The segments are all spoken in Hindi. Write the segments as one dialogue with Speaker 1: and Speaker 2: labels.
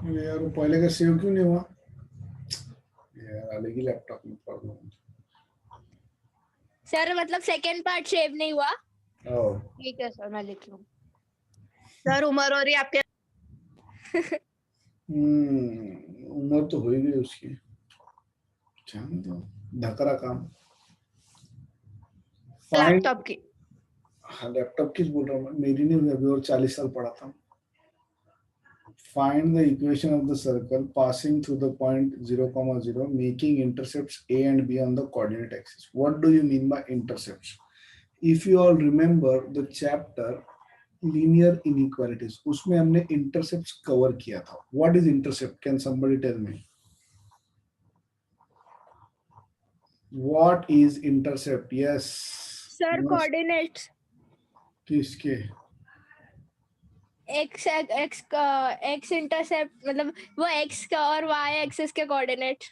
Speaker 1: अरे यार वो पहले का सेव क्यों नहीं हुआ यार, अलग ही लैपटॉप में प्रॉब्लम
Speaker 2: सर मतलब सेकंड पार्ट सेव नहीं हुआ।
Speaker 1: है। ओह
Speaker 3: ठीक है सर, मैं लिख लूँ। सर उम्र हो रही है आपके।
Speaker 1: उम्र तो हो ही गई उसकी, जाने दो, धकरा काम। फाइंड,
Speaker 3: लैपटॉप की।
Speaker 1: हाँ लैपटॉप की बोल रहा हूँ मैं, मेरी नहीं हुई अभी, और 40 साल पढ़ा था। Find the equation of the circle passing through the point 0, 0, making intercepts A and B on the coordinate axis. What do you mean by intercepts? If you all remember the chapter linear inequalities, उसमें हमने intercepts cover किया था. What is intercept? Can somebody tell me? What is intercept? Yes.
Speaker 2: Sir coordinates
Speaker 1: किसके?
Speaker 2: एक्स एक्स एक्स इंटरसेप्ट मतलब वो एक्स का और वाई एक्सिस के कोऑर्डिनेट्स।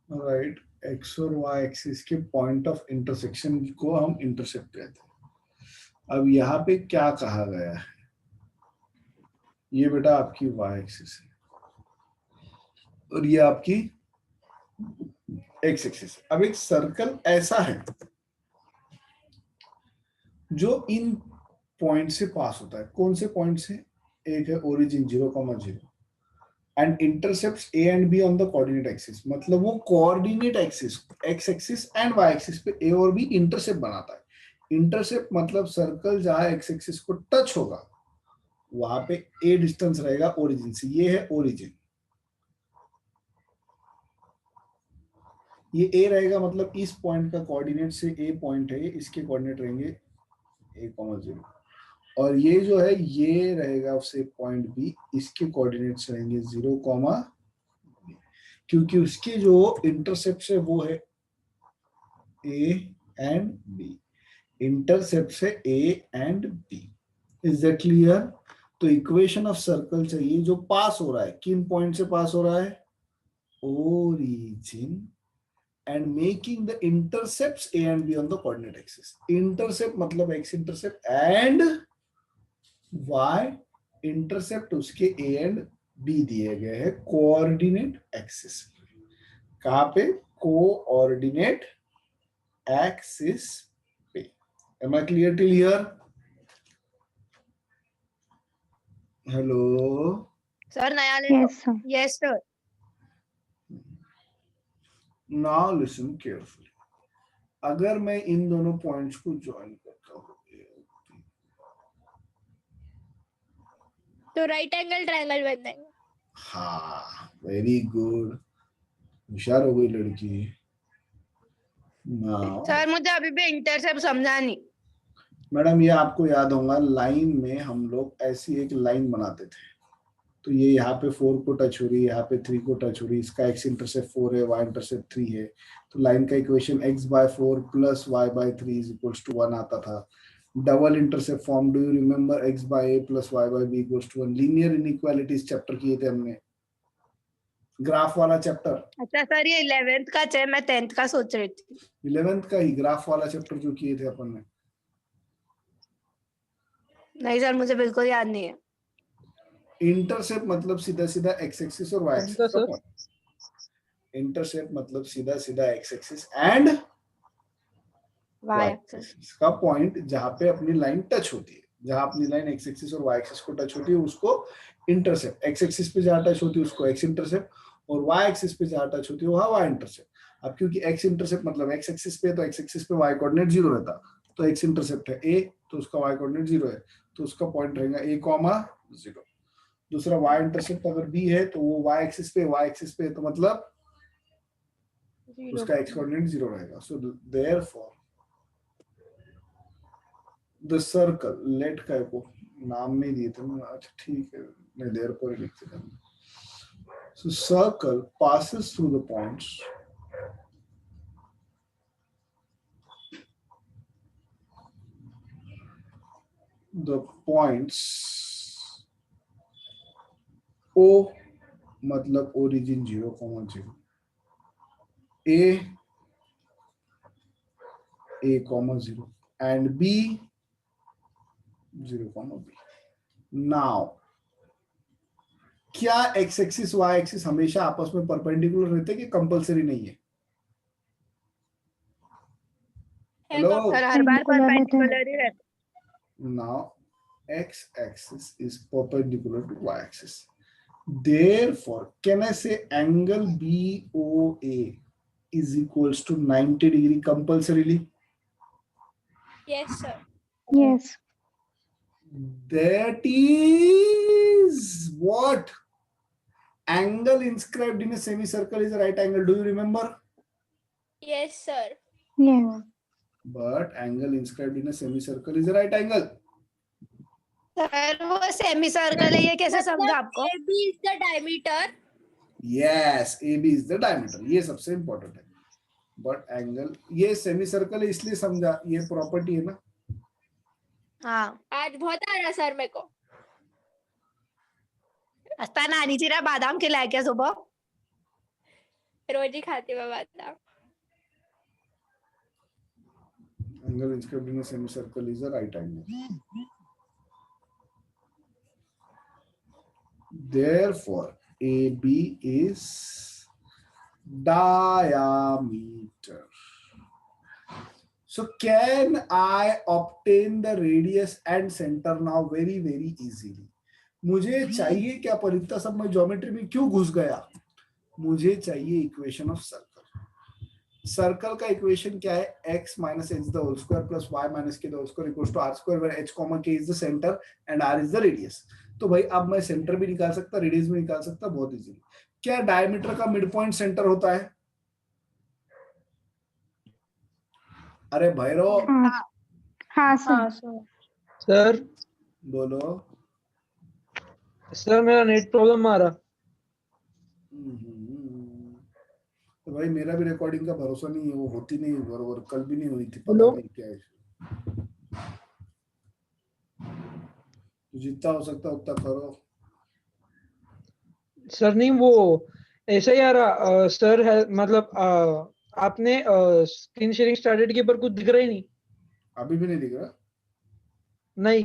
Speaker 1: राइट, एक्स और वाई एक्सिस के पॉइंट ऑफ इंटरसेक्शन को हम इंटरसेप्ट कहते हैं। अब यहाँ पे क्या कहा गया है, ये बेटा आपकी वाई एक्सिस है और ये आपकी एक्स एक्सिस। अब एक सर्कल ऐसा है जो इन पॉइंट से पास होता है। कौन से पॉइंट से? एक है origin 0, 0 and intercepts A and B on the coordinate axis. मतलब वो coordinate axis X axis and Y axis पे ए और बी इंटरसेप्ट बनाता है। इंटरसेप्ट मतलब सर्कल जहां एक्स एक्सिस को टच होगा वहां पे ए डिस्टेंस रहेगा ओरिजिन से। ये है ओरिजिन, ये ए रहेगा, मतलब इस पॉइंट का कोऑर्डिनेट से ए पॉइंट है, इसके कोऑर्डिनेट रहेंगे ए, 0, और ये जो है ये रहेगा उससे पॉइंट बी, इसके कोऑर्डिनेट्स रहेंगे 0, बी, क्योंकि उसके जो इंटरसेप्ट है वो है ए एंड बी। इंटरसेप्ट से A and B. Is that clear? तो इक्वेशन ऑफ सर्कल चाहिए जो पास हो रहा है, किन पॉइंट से पास हो रहा है? origin and making the intercepts A and B on the coordinate axis. Intercept मतलब x intercept and y intercept उसके A and B दिए गए हैं कोऑर्डिनेट एक्सिस। कहाँ पे? कोऑर्डिनेट एक्सिस पे। Am I clear till here? Hello
Speaker 3: sir नया ले लो। Yes sir.
Speaker 1: Now listen carefully. अगर मैं इन दोनों पॉइंट्स को ज्वाइन करता हूँ
Speaker 2: तो राइट एंगल ट्रायंगल बन जाएगा।
Speaker 1: हाँ वेरी गुड, होशियार हो गई लड़की।
Speaker 3: सर मुझे अभी भी इंटरसेप्ट समझा नहीं।
Speaker 1: मैडम ये आपको याद होगा, लाइन में हम लोग ऐसी एक लाइन बनाते थे, तो ये यहाँ पे 4 को टच हो रही है, यहाँ पे 3 को टच हो रही है, इसका x इंटरसेप्ट 4 है, y इंटरसेप्ट 3 है, तो लाइन का equation x/4 plus y/3 is equals to 1 आता था। Double intercept form, do you remember? x/a plus y/b equals to 1। Linear inequalities chapter किए थे हमने, ग्राफ वाला चैप्टर।
Speaker 3: अच्छा सर ये 11th का है, मैं 10th का सोच रही थी।
Speaker 1: 11th का ही ग्राफ वाला चैप्टर जो किए थे अपन ने।
Speaker 3: नहीं सर मुझे बिल्कुल याद नहीं है।
Speaker 1: इंटरसेप्ट मतलब सीधा सीधा एक्स एक्सिस और वाई एक्सिस का पॉइंट। इंटरसेप्ट मतलब सीधा सीधा X axis and Y axis का पॉइंट, जहां पे अपनी लाइन टच होती है। जहां अपनी लाइन एक्स एक्सिस और वाई एक्सिस को टच होती है उसको इंटरसेप्ट। एक्स एक्सिस पे जहां टच होती है उसको एक्स इंटरसेप्ट, और वाई एक्सिस पे जहां टच होती है वहां वाई इंटरसेप्ट। अब क्योंकि एक्स इंटरसेप्ट मतलब एक्स एक्सिस पे, तो एक्स एक्सिस पे वाई कोऑर्डिनेट 0 रहता, तो एक्स इंटरसेप्ट है ए, तो उसका वाई कोऑर्डिनेट 0 है, तो उसका पॉइंट रहेगा ए, 0। दूसरा वाई इंटरसेप्ट अगर बी है तो वो वाई एक्सिस पे, वाई एक्सिस पे, तो मतलब उसका एक्स कोऑर्डिनेट 0 रहेगा। So therefore the circle, let का को नाम नहीं दिए थे ना, अच्छा ठीक है, मैं देयरफॉर लिख देता हूं। सो circle passes through the points O मतलब origin 0, 0, A, 0 and B 0, B. Now क्या एक्स एक्सिस वाई एक्सिस हमेशा आपस में परपेंडिकुलर रहते हैं कि कंपलसरी नहीं है? हेलो,
Speaker 3: सर हर बार परपेंडिकुलर ही रहता
Speaker 1: now x axis is perpendicular to y axis, therefore can I say angle BOA is equals to 90 degree compulsorily?
Speaker 2: Yes, sir.
Speaker 4: Yes.
Speaker 1: That is what angle inscribed in a semicircle is a right angle. Do you remember?
Speaker 2: Yes, sir.
Speaker 4: Yes.
Speaker 1: But angle inscribed in a semicircle is a right angle.
Speaker 3: Sir वो सेमी सर्कल है, ये कैसे समझा आपको?
Speaker 2: AB is the diameter.
Speaker 1: Yes, AB is the diameter. ये सबसे important है. But angle, ये semicircle है इसलिए समझा, ये property है ना.
Speaker 3: हाँ,
Speaker 2: आज बहुत आ रहा सर मेरे को.
Speaker 3: अस्ता नानी जी ने बादाम खिलाया क्या सुबह?
Speaker 2: रोज ही खाती मैं बादाम.
Speaker 1: Angle inscribed in a semicircle is a right angle. Therefore, AB is diameter. So can I obtain the radius and center now very easily? मुझे चाहिए क्या परिता, सब मैं ज्योमेट्री में क्यों घुस गया? मुझे चाहिए इक्वेशन ऑफ सर्कल. सर्कल का इक्वेशन क्या है? x minus h the whole square plus y minus k the whole square equals to r square where h comma k is the center and r is the radius. तो भाई अब मैं सेंटर भी निकाल सकता, रेडियस भी निकाल सकता बहुत इजीली. क्या डायमीटर का मिड पॉइंट सेंटर होता है? अरे भैरव.
Speaker 4: हाँ सर.
Speaker 5: सर
Speaker 1: बोलो.
Speaker 5: सर मेरा नेट प्रॉब्लम आ रहा.
Speaker 1: तो भाई मेरा भी रिकॉर्डिंग का भरोसा नहीं है, वो होती नहीं बरोबर. कल भी नहीं हुई थी,
Speaker 5: हेलो?
Speaker 1: पता नहीं क्या है. तो जितना हो सकता उतना करो.
Speaker 5: सर नहीं वो ऐसा ही आ रहा. सर है मतलब आपने स्क्रीन शेयरिंग स्टार्टेड के पर कुछ दिख रहा ही नहीं.
Speaker 1: अभी भी नहीं दिख रहा?
Speaker 5: नहीं.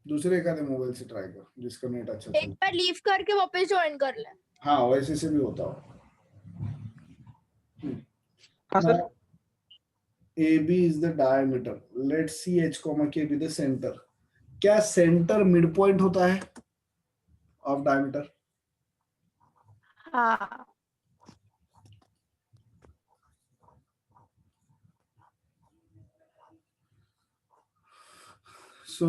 Speaker 1: दूसरे एकादे मोबाइल से ट्राई कर जिसका नेट अच्छा
Speaker 2: एक बार लीव करके वापस ज्वाइन कर ले.
Speaker 1: हाँ वैसे से भी होता हो.
Speaker 5: हाँ sir.
Speaker 1: AB is the diameter. Let's see h comma k be the center. क्या सेंटर मिड पॉइंट होता है ऑफ डायमीटर?
Speaker 3: हाँ,
Speaker 1: सो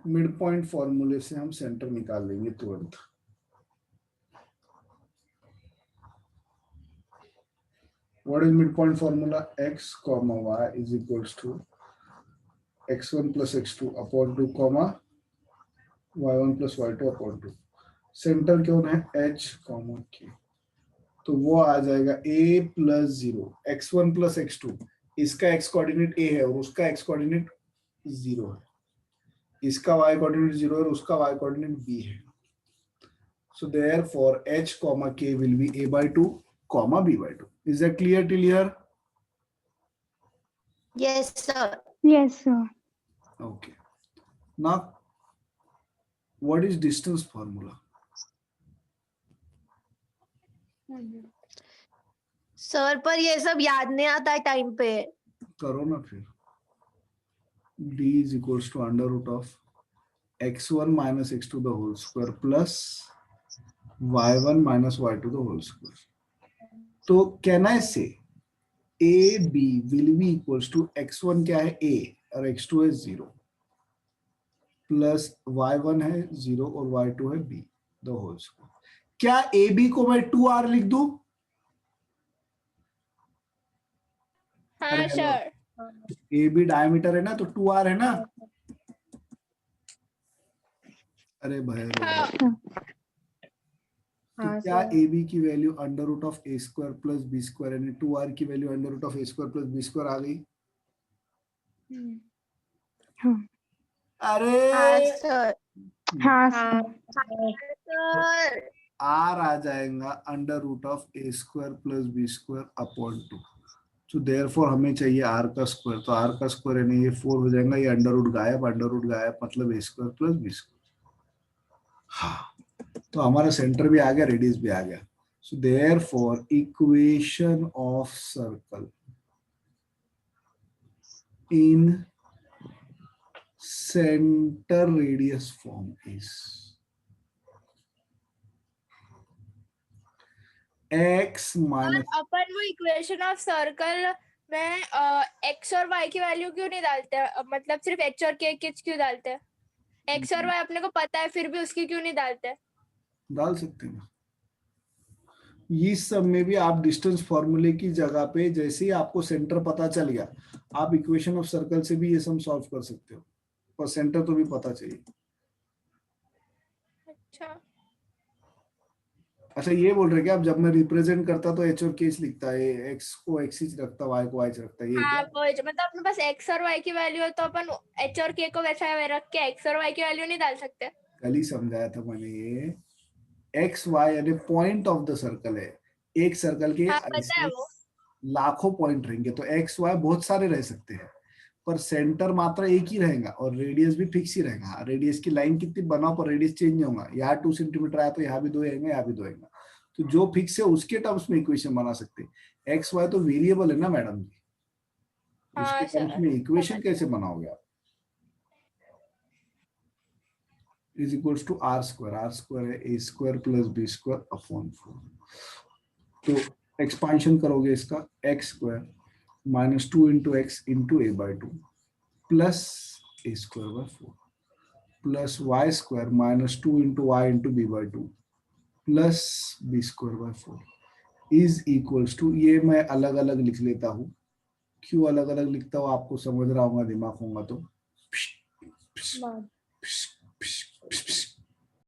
Speaker 1: मिड पॉइंट फॉर्मूले से हम सेंटर निकाल लेंगे तुरंत. What is midpoint formula? X comma y is equals to x1 plus x2 upon 2 comma y1 plus y2 upon 2. Centre क्यों है? h comma k. तो वो आ जाएगा a plus 0 x1 plus x2. इसका x कोऑर्डिनेट a है और उसका x कोऑर्डिनेट 0 है. इसका y कोऑर्डिनेट 0 है और उसका y कोऑर्डिनेट b है. So therefore h comma k will be a by 2 comma b by 2. Is that clear till here?
Speaker 3: yes sir.
Speaker 4: Yes sir.
Speaker 1: Okay. Now, what is distance formula?
Speaker 3: Sir पर ये सब याद नहीं आता टाइम पे.
Speaker 1: करो ना फिर. D is equals to under root of x1 minus x2 the whole square plus y1 minus y2 the whole square. तो can I say AB will be equals to x1 क्या है? A और x2 है 0 प्लस y1 है 0 और y2 है b the whole square. क्या AB को मैं 2r लिख दूं?
Speaker 2: हाँ सर.
Speaker 1: AB डायमीटर है ना तो 2r है ना. अरे भाई तो क्या AB की value under root of a square plus b square यानी 2r की value under root of a square plus b square आ गई? अरे
Speaker 3: सर.
Speaker 4: हाँ सर.
Speaker 3: सर
Speaker 1: r आ जाएगा under root of a square plus b square upon 2. तो देयरफॉर हमें चाहिए r का स्क्वायर. तो r का स्क्वायर यानी ये 4 हो जाएगा. ये अंडर रूट गायब मतलब a square plus b square. हाँ, तो हमारा सेंटर भी आ गया, रेडियस भी आ गया. So therefore equation of circle in center radius form is x minus.
Speaker 2: अपन वो इक्वेशन ऑफ सर्कल में x और y की वैल्यू क्यों नहीं डालते हैं? मतलब सिर्फ h और k की क्यों डालते हैं? x और y अपने को पता है फिर भी उसकी क्यों नहीं डालते?
Speaker 1: डाल सकते हैं. इस सब में भी आप डिस्टेंस फॉर्मूले की जगह पे जैसे ही आपको सेंटर पता चल गया, आप इक्वेशन ऑफ सर्कल से भी ये सम सॉल्व कर सकते हो, पर सेंटर तो भी पता चाहिए. अच्छा, ये बोल रहे क्या आप, जब मैं रिप्रेजेंट करता तो h और k लिखता है, x को x रखता, y को y रखता है, ये
Speaker 2: हाँ,
Speaker 1: क्या?
Speaker 2: वो मतलब अपने पास x और y की वैल्यू है तो अपन h और k को वैसा रख के x और y की वैल्यू नहीं डाल सकते?
Speaker 1: कल ही समझाया था मैंने. ये एक्स वाई यानी पॉइंट ऑफ द सर्कल है. एक सर्कल के
Speaker 2: हाँ, पता है वो.
Speaker 1: लाखों पॉइंट रहेंगे, तो एक्स वाई बहुत सारे रह सकते हैं, पर सेंटर मात्र एक ही रहेगा और रेडियस भी फिक्स ही रहेगा. रेडियस की लाइन कितनी बनाओ पर रेडियस चेंज नहीं होगा. यहाँ 2 सेंटीमीटर आया तो यहाँ भी 2 आएंगे, यहाँ भी 2 आएंगे. तो जो फिक्स है उसके टर्म्स में इक्वेशन बना सकते हैं. एक्स वाई तो वेरिएबल है ना मैडम जी, उसके टर्म्स में इक्वेशन कैसे बनाओगे आप? is equals to r square. R square है a square plus b square upon 4. तो एक्सपांशन करोगे इसका, x square minus 2 into x into a by 2 plus a square by 4 plus y square minus 2 into y into b by 2 plus b square by 4 is equals to, ये मैं अलग अलग लिख लेता हूँ. क्यों अलग अलग लिखता हूँ आपको समझ रहा होगा, दिमाग होगा तो.